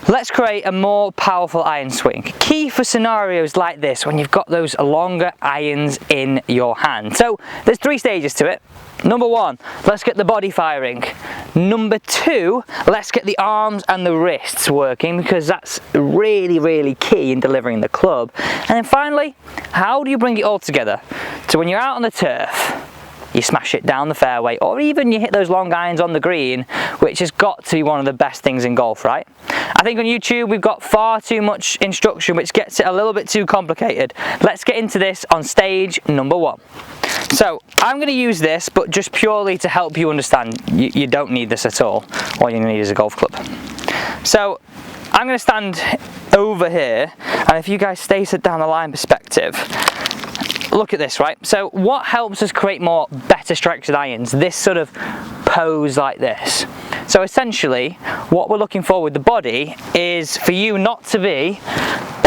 let's create a more powerful iron swing. Key for scenarios like this when you've got those longer irons in your hand. So there's 3 stages to it. Number 1, let's get the body firing. Number 2, let's get the arms and the wrists working, because that's really key in delivering the club. And then finally, how do you bring it all together? So when you're out on the turf, you smash it down the fairway, or even you hit those long irons on the green, which has got to be one of the best things in golf, right? I think on YouTube we've got far too much instruction, which gets it a little bit too complicated. Let's get into this on stage number 1. So I'm going to use this, but just purely to help you understand. You don't need this at all. All you need is a golf club. So I'm going to stand over here, and if you guys stay down the line perspective, look at this, right? So what helps us create better strikes with irons? This sort of pose like this. So essentially, what we're looking for with the body is for you not to be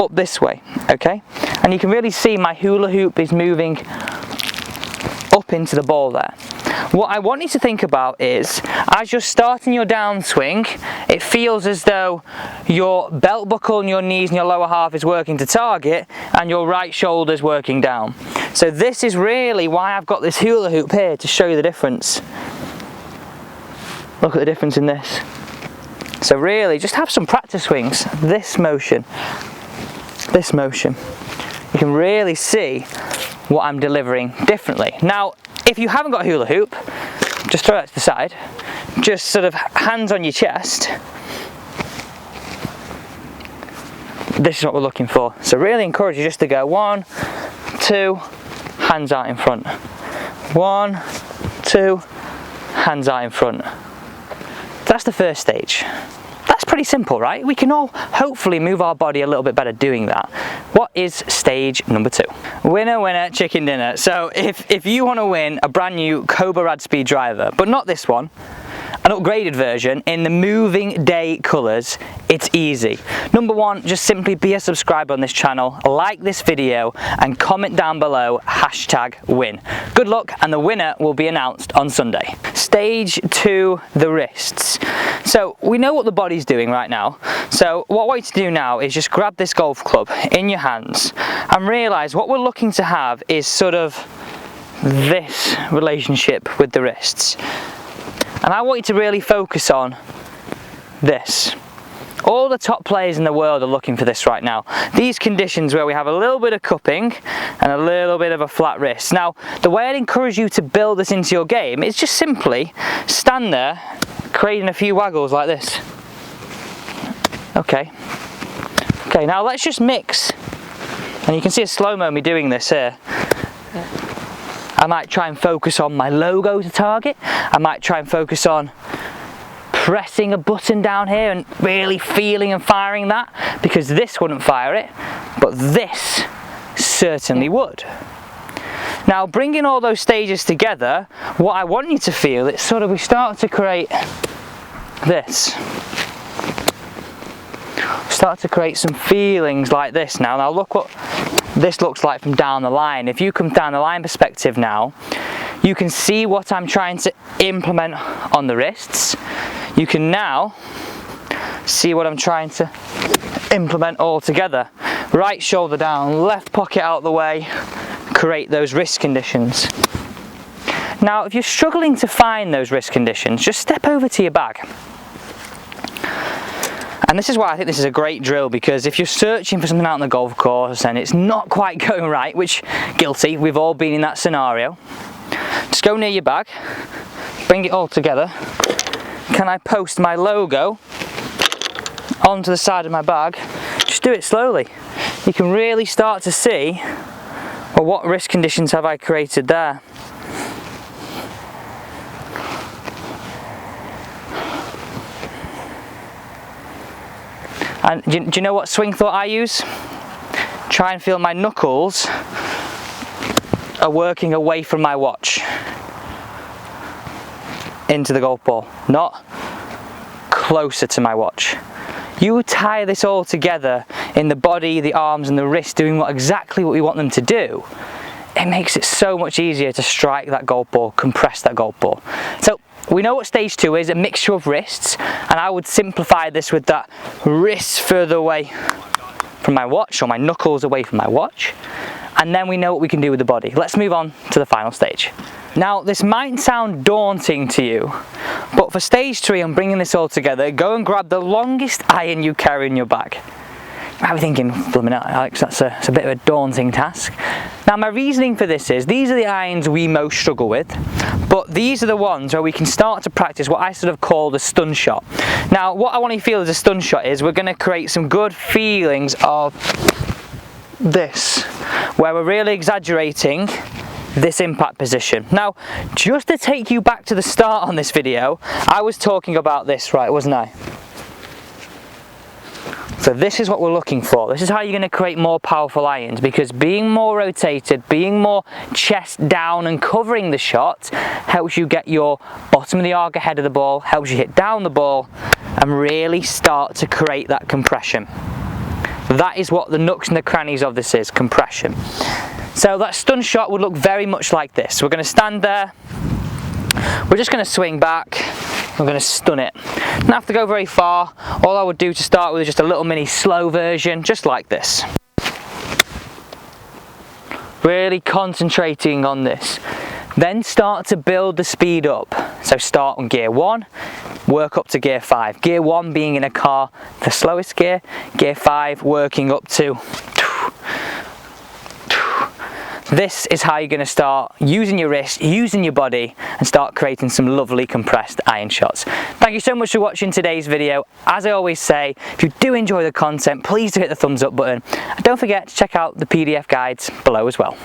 up this way, okay? And you can really see my hula hoop is moving up into the ball there. What I want you to think about is, as you're starting your downswing, it feels as though your belt buckle and your knees and your lower half is working to target, and your right shoulder is working down. So this is really why I've got this hula hoop here, to show you the difference. Look at the difference in this. So really, just have some practice swings. This motion. You can really see what I'm delivering differently. Now, if you haven't got a hula hoop, just throw that to the side. Just sort of hands on your chest. This is what we're looking for. So really encourage you just to go 1, 2, hands out in front. 1, 2, hands out in front. That's the first stage. That's pretty simple, right? We can all hopefully move our body a little bit better doing that. What is stage number 2? Winner, winner, chicken dinner. So if you want to win a brand new Cobra Rad Speed driver, but not this one, an upgraded version in the moving day colours, it's easy. Number 1, just simply be a subscriber on this channel, like this video, and comment down below #win. Good luck, and the winner will be announced on Sunday. Stage 2, the wrists. So we know what the body's doing right now. So what I want you to do now is just grab this golf club in your hands and realise what we're looking to have is sort of this relationship with the wrists. And I want you to really focus on this. All the top players in the world are looking for this right now. These conditions where we have a little bit of cupping and a little bit of a flat wrist. Now, the way I'd encourage you to build this into your game is just simply stand there, creating a few waggles like this. Okay, now let's just mix. And you can see a slow-mo me doing this here. I might try and focus on my logo to target. I might try and focus on pressing a button down here and really feeling and firing that, because this wouldn't fire it, but this certainly would. Now, bringing all those stages together, what I want you to feel is sort of we start to create this. Start to create some feelings like this now. Now look what this looks like from down the line. If you come down the line perspective now, you can see what I'm trying to implement on the wrists. You can now see what I'm trying to implement all together. Right shoulder down, left pocket out the way, create those wrist conditions. Now, if you're struggling to find those wrist conditions, just step over to your bag. And this is why I think this is a great drill, because if you're searching for something out on the golf course and it's not quite going right, which, guilty, we've all been in that scenario, just go near your bag, bring it all together. Can I post my logo onto the side of my bag? Just do it slowly. You can really start to see, well, what wrist conditions have I created there? And do you know what swing thought I use? Try and feel my knuckles are working away from my watch into the golf ball, not closer to my watch. You tie this all together in the body, the arms and the wrist doing exactly what we want them to do. It makes it so much easier to strike that golf ball, compress that golf ball. So we know what stage 2 is, a mixture of wrists, and I would simplify this with that wrist further away from my watch, or my knuckles away from my watch, and then we know what we can do with the body. Let's move on to the final stage. Now, this might sound daunting to you, but for stage 3, I'm bringing this all together. Go and grab the longest iron you carry in your bag. You might be thinking, blimey, Alex, that's a bit of a daunting task. Now, my reasoning for this is, these are the irons we most struggle with, but these are the ones where we can start to practice what I sort of call the stun shot. Now, what I want you to feel as a stun shot is, we're going to create some good feelings of this, where we're really exaggerating this impact position. Now, just to take you back to the start on this video, I was talking about this, right, wasn't I? So this is what we're looking for. This is how you're going to create more powerful irons, because being more rotated, being more chest down and covering the shot helps you get your bottom of the arc ahead of the ball, helps you hit down the ball and really start to create that compression. That is what the nooks and the crannies of this is, compression. So that stun shot would look very much like this. We're going to stand there, we're just going to swing back, we're going to stun it. Don't have to go very far. All I would do to start with is just a little mini slow version, just like this. Really concentrating on this. Then start to build the speed up. So start on gear 1, work up to gear 5. Gear 1 being in a car, the slowest gear. Gear 5 working up to. This is how you're going to start using your wrist, using your body, and start creating some lovely compressed iron shots. Thank you so much for watching today's video. As I always say, if you do enjoy the content, please do hit the thumbs up button. And don't forget to check out the PDF guides below as well.